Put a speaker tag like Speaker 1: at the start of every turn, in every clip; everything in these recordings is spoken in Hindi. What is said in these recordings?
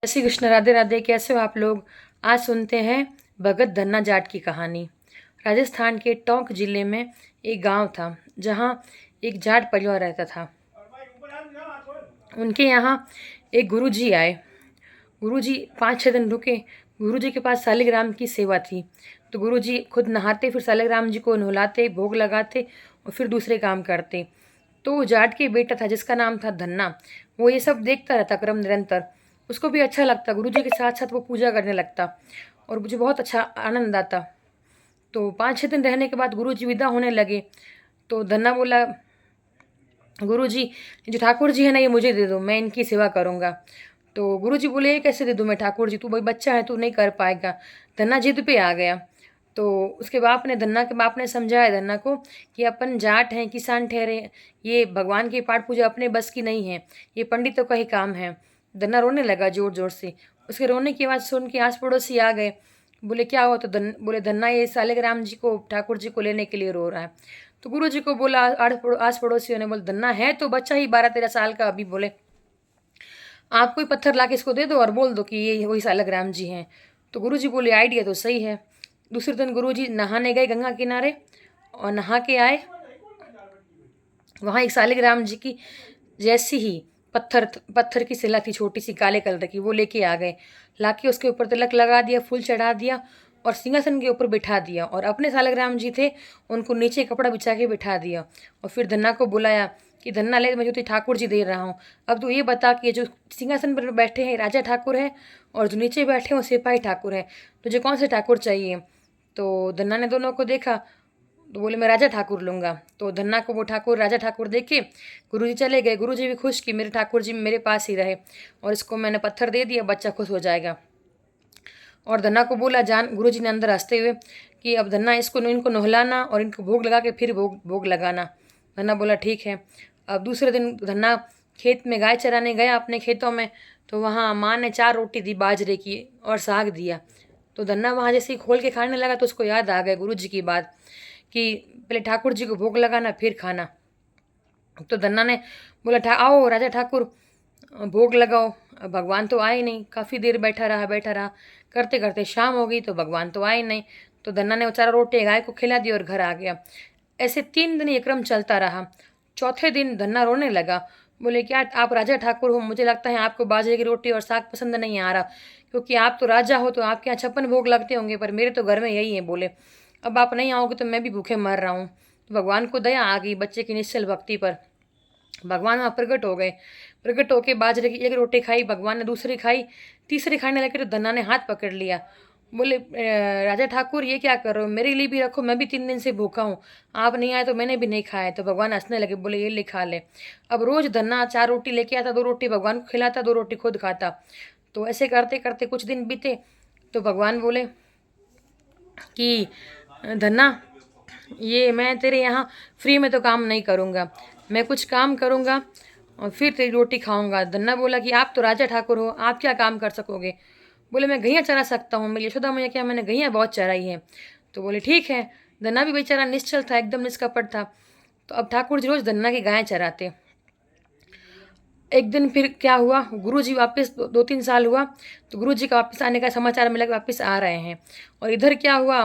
Speaker 1: जय श्री कृष्ण। राधे राधे। कैसे हो आप लोग। आज सुनते हैं भगत धन्ना जाट की कहानी। राजस्थान के टोंक जिले में एक गांव था जहां एक जाट परिवार रहता था। उनके यहाँ एक गुरुजी आए। गुरुजी 5-6 दिन रुके। गुरुजी के पास सालिग्राम की सेवा थी, तो गुरुजी खुद नहाते, फिर सालिग्राम जी को नहलाते, भोग लगाते और फिर दूसरे काम करते। तो वो जाट के बेटा था जिसका नाम था धन्ना। वो ये सब देखता रहता क्रम निरंतर। उसको भी अच्छा लगता, गुरुजी के साथ साथ वो पूजा करने लगता और मुझे बहुत अच्छा आनंद आता। तो 5-6 दिन रहने के बाद गुरुजी विदा होने लगे। तो धन्ना बोला, गुरुजी जो ठाकुर जी है ना, ये मुझे दे दो, मैं इनकी सेवा करूँगा। तो गुरुजी बोले, ये कैसे दे दूँ मैं ठाकुर जी, तू भाई बच्चा है, तू नहीं कर पाएगा। धन्ना जिद पे आ गया। तो उसके धन्ना के बाप ने समझाया धन्ना को कि अपन जाट हैं, किसान ठहरे, ये भगवान की पाठ पूजा अपने बस की नहीं है, ये पंडितों का ही काम है। धन्ना रोने लगा जोर जोर से। उसके रोने की आवाज़ सुन के आस पड़ोसी आ गए। बोले, क्या हुआ। तो बोले, धन्ना ये सालिग्राम जी को, ठाकुर जी को लेने के लिए रो रहा है। तो गुरु जी को बोला, आस पड़ोसियों ने बोले, धन्ना है तो बच्चा ही 12-13 साल का अभी। बोले, आप कोई पत्थर ला के इसको दे दो और बोल दो कि ये वही सालिग्राम जी हैं। तो गुरु जी बोले, आइडिया तो सही है। दूसरे दिन गुरु जी नहाने गए गंगा किनारे और नहा के आए। वहाँ एक सालिग्राम जी की जैसी ही पत्थर की शिला थी, छोटी सी काले कलर की, वो लेके आ गए। लाके उसके ऊपर तिलक लगा दिया, फूल चढ़ा दिया और सिंहासन के ऊपर बिठा दिया। और अपने सालिग्राम जी थे, उनको नीचे कपड़ा बिछा के बिठा दिया। और फिर धन्ना को बुलाया कि धन्ना ले, मैं जो तुझे ठाकुर जी दे रहा हूँ, अब तू ये बता कि जो सिंहासन पर बैठे हैं राजा ठाकुर है और जो नीचे बैठे हैं वो सिपाही ठाकुर है, तुझे कौन से ठाकुर चाहिए। तो धन्ना ने दोनों को देखा तो बोले, मैं राजा ठाकुर लूँगा। तो धन्ना को वो ठाकुर राजा ठाकुर देखे। गुरुजी चले गए। गुरुजी भी खुश कि मेरे ठाकुर जी मेरे पास ही रहे और इसको मैंने पत्थर दे दिया, बच्चा खुश हो जाएगा। और धन्ना को बोला, जान, गुरुजी ने अंदर हंसते हुए कि अब धन्ना इनको नहलाना और इनको भोग लगा के फिर भोग लगाना। धन्ना बोला, ठीक है। अब दूसरे दिन धन्ना खेत में गाय चराने गया अपने खेतों में। तो वहाँ माँ ने 4 रोटी दी बाजरे की और साग दिया। तो धन्ना वहाँ जैसे ही खोल के खाने लगा तो उसको याद आ गया गुरुजी की बात कि पहले ठाकुर जी को भोग लगाना फिर खाना। तो धन्ना ने बोला, आओ राजा ठाकुर, भोग लगाओ। अब भगवान तो आए नहीं। काफ़ी देर बैठा रहा, करते करते शाम हो गई तो भगवान तो आए नहीं। तो धन्ना ने वो 4 रोटी गाय को खिला दी और घर आ गया। ऐसे 3 दिन ये क्रम चलता रहा। चौथे दिन धन्ना रोने लगा। बोले, क्या आप राजा ठाकुर हो, मुझे लगता है आपको बाजरे की रोटी और साग पसंद नहीं आ रहा, क्योंकि आप तो राजा हो तो आपके यहाँ 56 भोग लगते होंगे, पर मेरे तो घर में यही है। बोले, अब आप नहीं आओगे तो मैं भी भूखे मर रहा हूँ। तो भगवान को दया आ गई बच्चे की निश्चल भक्ति पर। भगवान वहाँ प्रकट हो गए। प्रकट होके बाजरे की 1 रोटी खाई, भगवान ने दूसरी खाई, तीसरी खाने लगे तो धन्ना ने हाथ पकड़ लिया। बोले, राजा ठाकुर ये क्या कर रहे हो, मेरे लिए भी रखो, मैं भी 3 दिन से भूखा हूँ, आप नहीं आए तो मैंने भी नहीं खाया। तो भगवान हंसने लगे, बोले, ये ले खा ले। अब रोज धन्ना 4 रोटी लेके आता, 2 रोटी भगवान को खिलाता, 2 रोटी खुद खाता। तो ऐसे करते करते कुछ दिन बीते। तो भगवान बोले कि धन्ना, ये मैं तेरे यहाँ फ्री में तो काम नहीं करूँगा, मैं कुछ काम करूँगा और फिर तेरी रोटी खाऊंगा। धन्ना बोला कि आप तो राजा ठाकुर हो, आप क्या काम कर सकोगे। बोले, मैं गैया चरा सकता हूँ, मेरी यशोदा मैया क्या, मैंने गैया बहुत चराई है। तो बोले, ठीक है। धन्ना भी बेचारा निश्चल था, एकदम निष्कपट था। तो अब ठाकुर जी रोज धन्ना की गायें चराते। एक दिन फिर क्या हुआ, गुरुजी वापस 2-3 साल हुआ तो गुरुजी का वापस आने का समाचार मिला कि वापस आ रहे हैं। और इधर क्या हुआ,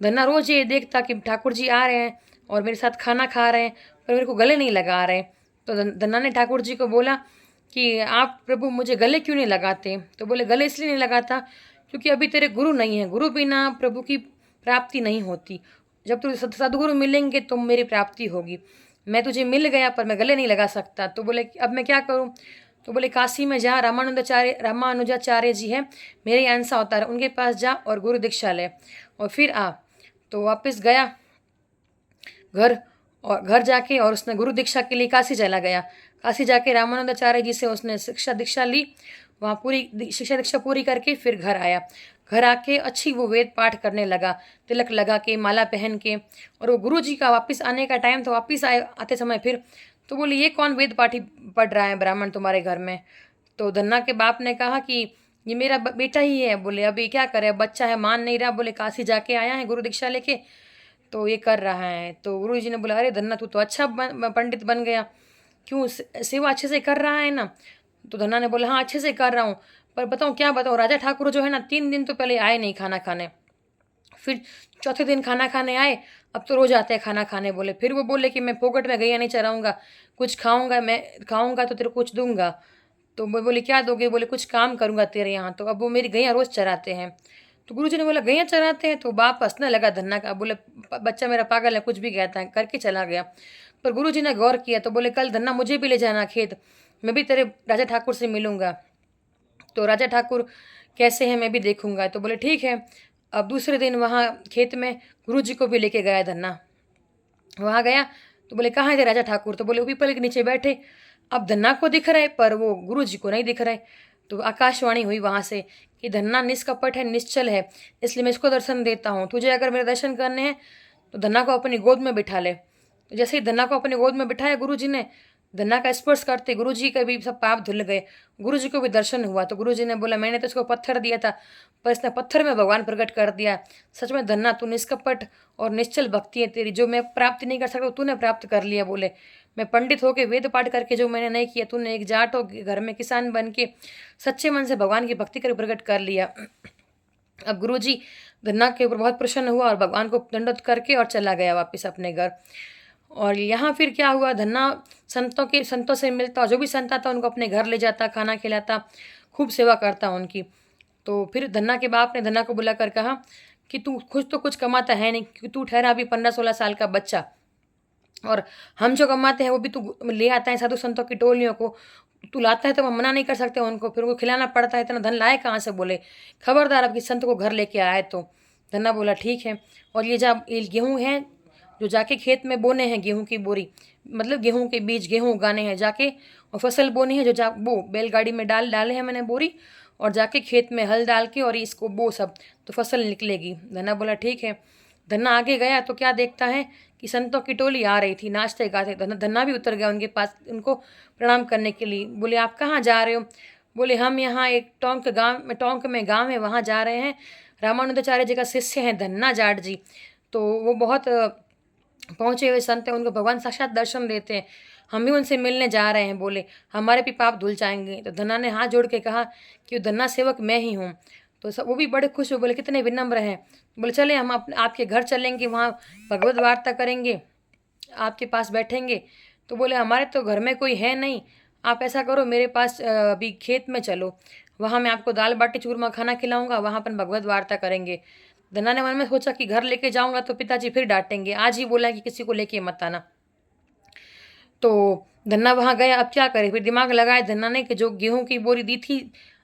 Speaker 1: धन्ना रोज ये देखता कि ठाकुर जी आ रहे हैं और मेरे साथ खाना खा रहे हैं, पर मेरे को गले नहीं लगा रहे। तो धन्ना ने ठाकुर जी को बोला कि आप प्रभु मुझे गले क्यों नहीं लगाते। तो बोले, गले इसलिए नहीं लगाता क्योंकि अभी तेरे गुरु नहीं है, गुरु बिना प्रभु की प्राप्ति नहीं होती, जब तुझे सदगुरु मिलेंगे तो मेरी प्राप्ति होगी। मैं तुझे मिल गया पर मैं गले नहीं लगा सकता। तो बोले, अब मैं क्या करूं। तो बोले, काशी में जा, रामानुजाचार्य जी है, मेरे यहाँ अंसा होता है, उनके पास जा और गुरु दीक्षा ले और फिर आ। तो वापस गया घर, और घर जाके और उसने गुरु दीक्षा के लिए काशी चला गया। काशी जाके रामानंदाचार्य जी से उसने शिक्षा दीक्षा ली। वहाँ पूरी शिक्षा दीक्षा पूरी करके फिर घर आया। घर आके अच्छी वो वेद पाठ करने लगा, तिलक लगा के, माला पहन के। और वो गुरु जी का वापस आने का टाइम था, वापस आते समय फिर तो बोले, ये कौन वेद पाठी पढ़ रहा है ब्राह्मण तुम्हारे घर में। तो धन्ना के बाप ने कहा कि ये मेरा बेटा ही है। बोले, अभी क्या करे, बच्चा है, मान नहीं रहा। बोले, काशी जाके आया है गुरु दीक्षा लेके तो ये कर रहा है। तो गुरु जी ने बोला, अरे धन्ना तू तो अच्छा पंडित बन गया, क्यों सेवा अच्छे से कर रहा है ना। तो धन्ना ने बोला, हाँ अच्छे से कर रहा हूँ, पर बताऊँ क्या बताऊँ, राजा ठाकुर जो है ना 3 दिन तो पहले आए नहीं खाना खाने। फिर चौथे दिन खाना खाने आए, अब तो रोज़ आते हैं खाना खाने बोले। फिर वो बोले कि मैं फोकट में गैया नहीं चराऊँगा, कुछ खाऊँगा, मैं खाऊँगा तो तेरे को कुछ दूँगा। तो मैं बोली क्या दोगे? बोले कुछ काम करूँगा तेरे यहाँ। तो अब वो मेरी गैया रोज़ चराते हैं। तो गुरुजी ने बोला गैया चराते हैं? तो बाप हँसने लगा धन्ना का, बोले बच्चा मेरा पागल है, कुछ भी कहता है, करके चला गया। पर गुरुजी ने गौर किया तो बोले कल धन्ना मुझे भी ले जाना खेत, मैं भी तेरे राजा ठाकुर से मिलूँगा। तो राजा ठाकुर कैसे हैं मैं भी देखूँगा। तो बोले ठीक है। अब दूसरे दिन वहाँ खेत में गुरुजी को भी लेके गया धन्ना। वहाँ गया तो बोले कहाँ थे राजा ठाकुर? तो बोले वो पीपल के नीचे बैठे। अब धन्ना को दिख रहे पर वो गुरुजी को नहीं दिख रहे। तो आकाशवाणी हुई वहाँ से कि धन्ना निष्कपट है, निश्चल है, इसलिए मैं इसको दर्शन देता हूँ। तुझे अगर मेरे दर्शन करने हैं तो धन्ना को अपनी गोद में बिठा ले। तो जैसे ही धन्ना को अपनी गोद में बिठाया गुरुजी ने, धन्ना का स्पर्श करते गुरुजी के भी सब पाप धुल गए। गुरुजी को भी दर्शन हुआ। तो गुरुजी ने बोला मैंने तो इसको पत्थर दिया था, पर इसने पत्थर में भगवान प्रकट कर दिया। सच में धन्ना तू निष्कपट और निश्चल भक्ति है तेरी, जो मैं प्राप्त नहीं कर सकता तूने प्राप्त कर लिया। बोले मैं पंडित होके वेद पाठ करके जो मैंने नहीं किया, तूने एक जाट हो घर में किसान बन के सच्चे मन से भगवान की भक्ति कर प्रकट कर लिया। अब गुरुजी धन्ना के ऊपर बहुत प्रसन्न हुआ और भगवान को दंडवत करके और चला गया वापस अपने घर। और यहाँ फिर क्या हुआ, धन्ना संतों से मिलता और जो भी संत आता उनको अपने घर ले जाता, खाना खिलाता, खूब सेवा करता उनकी। तो फिर धन्ना के बाप ने धन्ना को बुलाकर कहा कि तू खुद तो कुछ कमाता है नहीं, क्योंकि तू ठहरा अभी 15-16 साल का बच्चा, और हम जो कमाते हैं वो भी तू ले आता है साधु संतों की टोलियों को, तू लाता है तो हम मना नहीं कर सकते उनको, फिर उनको खिलाना पड़ता है, इतना धन लाए कहाँ से? बोले खबरदार अब किसी संत को घर लेके आए तो। धन्ना बोला ठीक है। और ये गेहूँ है जो जाके खेत में बोने हैं, गेहूँ की बोरी, मतलब गेहूँ के बीज, गेहूँ उगाने हैं जाके, और फसल बोनी है जो जा वो बैलगाड़ी में डाले हैं मैंने बोरी, और जाके खेत में हल डाल के और इसको बो सब, तो फसल निकलेगी। धन्ना बोला ठीक है। धन्ना आगे गया तो क्या देखता है कि संतों की टोली आ रही थी नाचते गाते। धन्ना भी उतर गया उनके पास उनको प्रणाम करने के लिए। बोले आप कहाँ जा रहे हो? बोले हम यहाँ एक टोंक में गाँव है वहाँ जा रहे हैं, रामानुजाचार्य जी का शिष्य हैं धन्ना जाट जी, तो वो बहुत पहुँचे हुए संत हैं, उनको भगवान साक्षात दर्शन देते हैं, हम भी उनसे मिलने जा रहे हैं। बोले हमारे भी पाप धुल जाएंगे। तो धन्ना ने हाथ जोड़ के कहा कि धन्ना सेवक मैं ही हूँ। तो सब वो भी बड़े खुश हुए, बोले कितने विनम्र हैं। बोले चले हम आपके घर चलेंगे, वहाँ भगवत वार्ता करेंगे, आपके पास बैठेंगे। तो बोले हमारे तो घर में कोई है नहीं, आप ऐसा करो मेरे पास अभी खेत में चलो, वहाँ मैं आपको दाल बाटी चूरमा खाना खिलाऊंगा, वहाँ अपन भगवत वार्ता करेंगे। धन्ना ने मन में सोचा कि घर लेके जाऊंगा तो पिताजी फिर डांटेंगे, आज ही बोला कि किसी को लेके मत आना। तो धन्ना वहाँ गया, अब क्या करे, फिर दिमाग लगाया धन्ना ने कि जो गेहूं की बोरी दी थी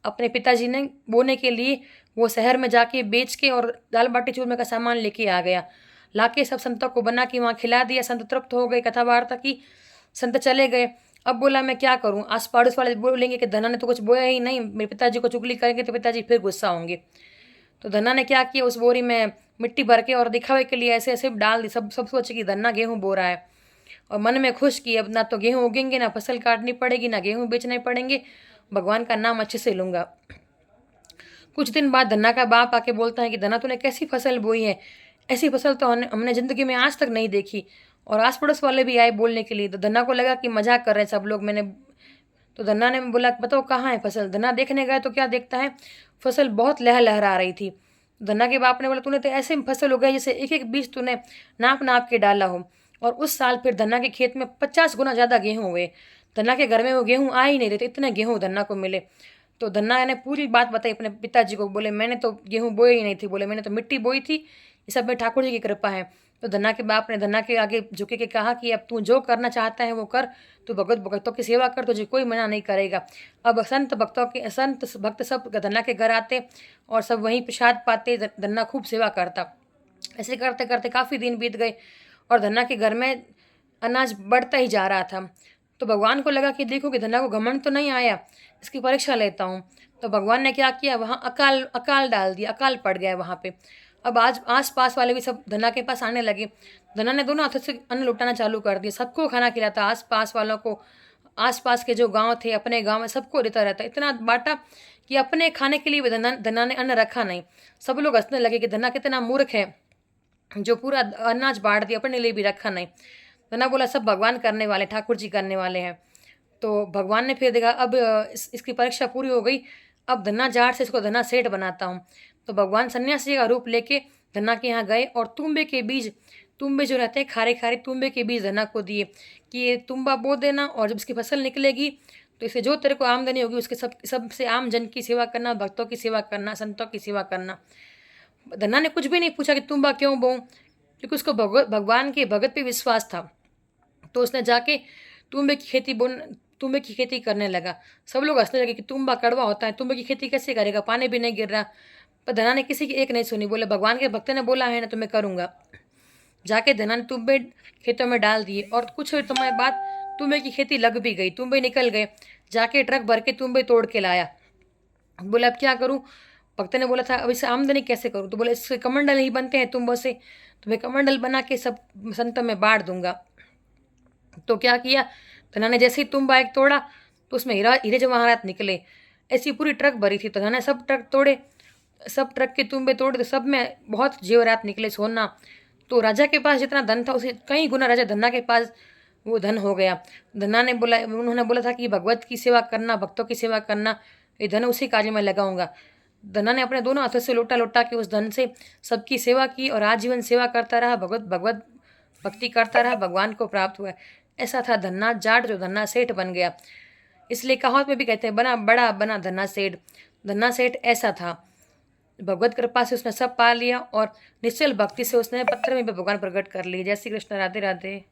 Speaker 1: अपने पिताजी ने बोने के लिए, वो शहर में जाके बेच के और दाल बाटी चूरमे का सामान लेके आ गया। लाके सब संतों को बना के वहाँ खिला दिया, संत तृप्त हो गए, कथा वार्ता की, संत चले गए। अब बोला मैं क्या करूँ, आस पड़ोस वाले बोलेंगे कि धन्ना ने तो कुछ बोया ही नहीं, मेरे पिताजी को चुगली करेंगे तो पिताजी फिर गुस्सा होंगे। तो धन्ना ने क्या किया, उस बोरी में मिट्टी भर के और दिखावे के लिए ऐसे ऐसे डाल दी, सब सब सोचे कि धन्ना गेहूँ बो रहा है, और मन में खुश कि अब ना तो गेहूँ उगेंगे, ना फसल काटनी पड़ेगी, ना गेहूँ बेचने पड़ेंगे, भगवान का नाम अच्छे से लूँगा। कुछ दिन बाद धन्ना का बाप आके बोलता है कि धन्ना तूने कैसी फसल बोई है, ऐसी फसल तो हमने ज़िंदगी में आज तक नहीं देखी। और आस पड़ोस वाले भी आए बोलने के लिए। तो धन्ना को लगा कि मजाक कर रहे हैं सब लोग, मैंने तो धन्ना ने बोला बताओ कहाँ है फसल। धन्ना देखने गए तो क्या देखता है, फसल बहुत लहरा रही थी। धन्ना के बाप ने बोला तूने तो ऐसे फसल उगाई जैसे एक एक बीज तूने नाप नाप के डाला हो। और उस साल फिर धन्ना के खेत में 50 गुना ज़्यादा गेहूँ हुए। धन्ना के घर में वो गेहूँ आ ही नहीं रहे थे, इतने गेहूँ धन्ना को मिले। तो धन्ना ने पूरी बात बताई अपने पिताजी को, बोले मैंने तो गेहूँ बोई ही नहीं थी, बोले मैंने तो मिट्टी बोई थी, ये सब में ठाकुर जी की कृपा है। तो धन्ना के बाप ने धन्ना के आगे झुके के कहा कि अब तू जो करना चाहता है वो कर, तू भक्तों की सेवा कर, तुझे कोई मना नहीं करेगा। अब संत भक्त सब धन्ना के घर आते और सब वहीं प्रसाद पाते, धन्ना खूब सेवा करता। ऐसे करते करते काफ़ी दिन बीत गए और धन्ना के घर में अनाज बढ़ता ही जा रहा था। तो भगवान को लगा कि देखो कि धन्ना को घमंड तो नहीं आया, इसकी परीक्षा लेता हूँ। तो भगवान ने क्या किया, वहाँ अकाल अकाल डाल दिया, अकाल पड़ गया वहाँ पे। अब आज आस पास वाले भी सब धन्ना के पास आने लगे। धन्ना ने दोनों हाथों से अन्न लुटाना चालू कर दिया, सबको खाना खिलाता, आस पास वालों को, आस पास के जो गांव थे अपने गांव में सबको देता रहता, इतना बांटा कि अपने खाने के लिए भी धन्ना ने अन्न रखा नहीं। सब लोग हंसने लगे कि धन्ना कितना मूर्ख है जो पूरा अनाज बांट दिया, अपने लिए भी रखा नहीं। धन्ना बोला सब भगवान करने वाले, ठाकुर जी करने वाले हैं। तो भगवान ने फिर देखा अब इसकी परीक्षा पूरी हो गई, अब धन्ना जाट से इसको धन्ना सेठ बनाता हूँ। तो भगवान सन्यासी का रूप लेके धन्ना के यहाँ गए और तुम्बे के बीज, तुम्बे जो रहते हैं खारे खारे तुम्बे के बीज धन्ना को दिए कि ये तुम्बा बो देना, और जब इसकी फसल निकलेगी तो इससे जो तेरे को आमदनी होगी उसके सबसे आम जन की सेवा करना, भक्तों की सेवा करना, संतों की सेवा करना। धन्ना ने कुछ भी नहीं पूछा कि तुम्बा क्यों बोऊं, क्योंकि उसको भगवान के भगत पे विश्वास था। तो उसने जाके तुम्बे की खेती करने लगा। सब लोग हंसने लगे कि तुम्बा कड़वा होता है, तुम्बे की खेती कैसे करेगा, पानी भी नहीं गिर रहा। पर धना ने किसी की एक नहीं सुनी, बोले भगवान के भक्त ने बोला है ना तो मैं करूँगा। जाके धना ने तुम्बे खेतों में डाल दिए और कुछ समय बाद तुम्बे की खेती लग भी गई, तुम्बे निकल गए। जाके ट्रक भर के तुम्बे तोड़ के लाया। बोला अब क्या करूँ। भक्त ने बोला था अब इससे आमदनी कैसे करूँ, तो बोले इससे कमंडल ही बनते हैं तुम्बों से, तो मैं कमंडल बना के सब संतों में बांट दूंगा। तो क्या किया, धना ने जैसे ही तुम्बा एक तोड़ा तो उसमें हीरे जवाहरात निकले। ऐसी पूरी ट्रक भरी थी, तो धना ने सब ट्रक तोड़े, सब ट्रक के तुम्बे तोड़े, तो सब में बहुत जेवरात निकले, सोना। तो राजा के पास जितना धन था उसे कई गुना राजा धन्ना के पास वो धन हो गया। उन्होंने बोला था कि भगवत की सेवा करना, भक्तों की सेवा करना, ये धन उसी कार्य में लगाऊंगा। धना ने अपने दोनों हाथों से लोटा लोटा के उस धन से सबकी सेवा की और आजीवन सेवा करता रहा, भगवत भक्ति करता रहा, भगवान को प्राप्त हुआ। ऐसा था धन्ना जाट जो धन्ना सेठ बन गया। इसलिए कहावत में भी कहते हैं बना बड़ा बना धन्ना सेठ। धन्ना सेठ ऐसा था, भगवत कृपा से उसने सब पा लिया और निश्चल भक्ति से उसने पत्थर में भी भगवान प्रकट कर लिए। जय श्री कृष्ण, राधे राधे।